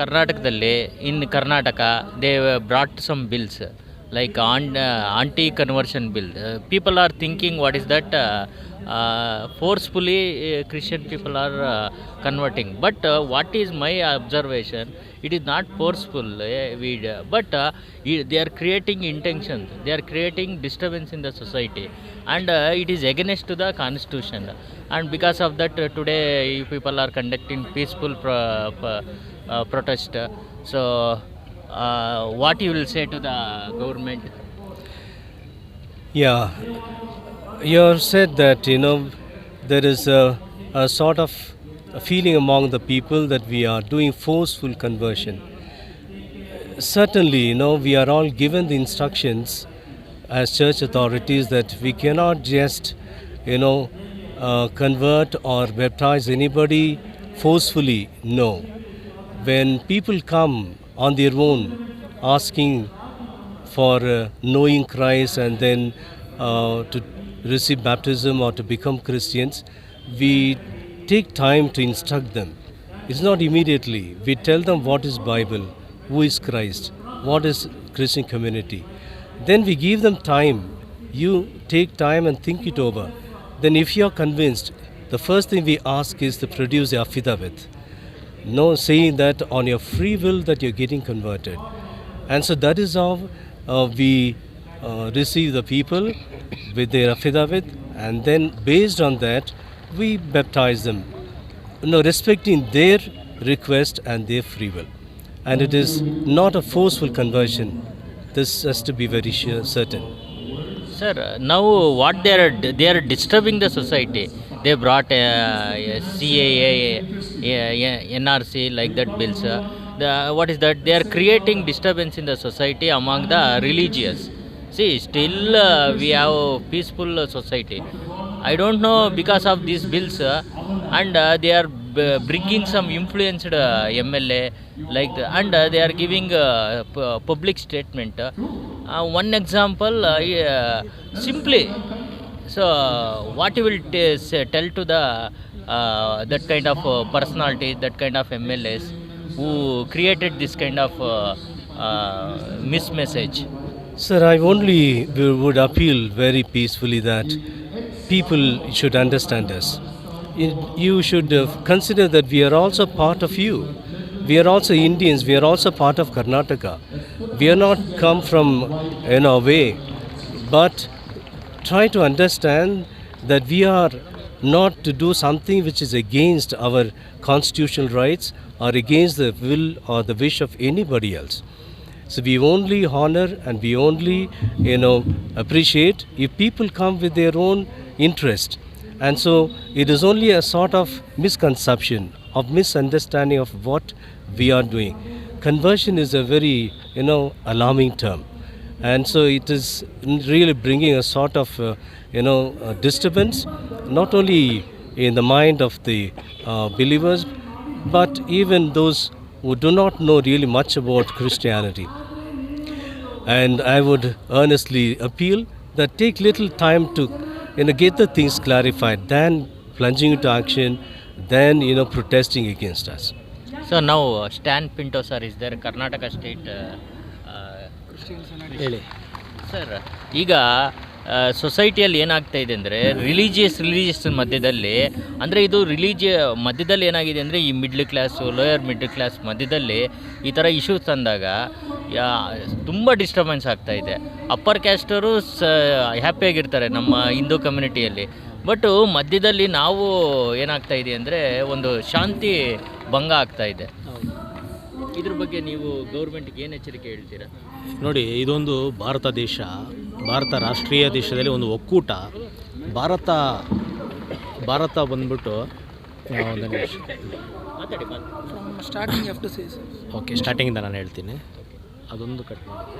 ಕರ್ನಾಟಕದಲ್ಲಿ in Karnataka they brought some bills like anti conversion bill. People are thinking what is that forcefully Christian people are converting, but what is my observation, it is not forceful, but they are creating intentions, they are creating disturbance in the society, and it is against to the constitution, and because of that today people are conducting peaceful protest. So what you will say to the government? Yeah, you have said that there is a sort of a feeling among the people that we are doing forceful conversion. Certainly, we are all given the instructions as church authorities that we cannot just convert or baptize anybody forcefully. No, when people come on their own asking for knowing Christ and then to receive baptism or to become Christians, we take time to instruct them. It's not immediately. We tell them what is Bible, who is Christ, what is Christian community. Then we give them time. You take time and think it over. Then if you are convinced, the first thing we ask is to produce the affidavit. No, saying that on your free will that you're getting converted. And so that is how we receive the people with their affidavit, and then based on that we baptize them, respecting their request and their free will. And it is not a forceful conversion. This has to be very sure, certain. Sir, now what they are disturbing the society. They brought CAA, NRC, like that bills. What is that? They are creating disturbance in the society among the religious. See, still we have peaceful society. I don't know, because of these bills, and they are bringing some influenced MLA, like and they are giving public statement. One example, simply. So what you will tell to the that kind of personality, that kind of MLAs who created this kind of mismessage? Sir, I only would appeal very peacefully that people should understand us. You should consider that we are also part of you. We are also Indians. We are also part of Karnataka. We are not come from away, but try to understand that we are not to do something which is against our constitutional rights or against the will or the wish of anybody else. So we only honor and we only appreciate if people come with their own interest. And so it is only a sort of misconception, of misunderstanding of what we are doing. Conversion is a very alarming term, and so it is really bringing a sort of disturbance, not only in the mind of the believers, but even those who do not know really much about Christianity. And I would earnestly appeal that take little time to get the things clarified, than plunging into action, than protesting against us. So now Stan Pinto sir is there, Karnataka state ಹೇಳಿ sir. ಈಗ ಸೊಸೈಟಿಯಲ್ಲಿ ಏನಾಗ್ತಾ ಇದೆ ಅಂದರೆ religious ಮಧ್ಯದಲ್ಲಿ, ಅಂದರೆ ಇದು ಮಧ್ಯದಲ್ಲಿ ಏನಾಗಿದೆ ಅಂದರೆ ಈ middle class, lower middle class ಮಧ್ಯದಲ್ಲಿ ಈ ಥರ ಇಶ್ಯೂಸ್ ತಂದಾಗ ತುಂಬ ಡಿಸ್ಟರ್ಬೆನ್ಸ್ ಆಗ್ತಾಯಿದೆ. ಅಪ್ಪರ್ ಕ್ಯಾಸ್ಟರು ಹ್ಯಾಪಿಯಾಗಿರ್ತಾರೆ ನಮ್ಮ ಹಿಂದೂ ಕಮ್ಯುನಿಟಿಯಲ್ಲಿ, ಬಟ್ ಮಧ್ಯದಲ್ಲಿ ನಾವು ಏನಾಗ್ತಾಯಿದೆ ಅಂದರೆ ಒಂದು ಶಾಂತಿ ಭಂಗ ಆಗ್ತಾಯಿದೆ. ಇದ್ರ ಬಗ್ಗೆ ನೀವು ಗೌರ್ಮೆಂಟ್ಗೆ ಏನು ಎಚ್ಚರಿಕೆ ಹೇಳ್ತೀರಾ? ನೋಡಿ, ಇದೊಂದು ಭಾರತ ರಾಷ್ಟ್ರೀಯ ದೇಶದಲ್ಲಿ ಒಂದು ಒಕ್ಕೂಟ. ಭಾರತ ಬಂದ್ಬಿಟ್ಟು ಸ್ಟಾರ್ಟಿಂಗ್ ಓಕೆ, ಸ್ಟಾರ್ಟಿಂಗಿಂದ ನಾನು ಹೇಳ್ತೀನಿ. ಅದೊಂದು ಕಟ್ ಮಾಡಿ.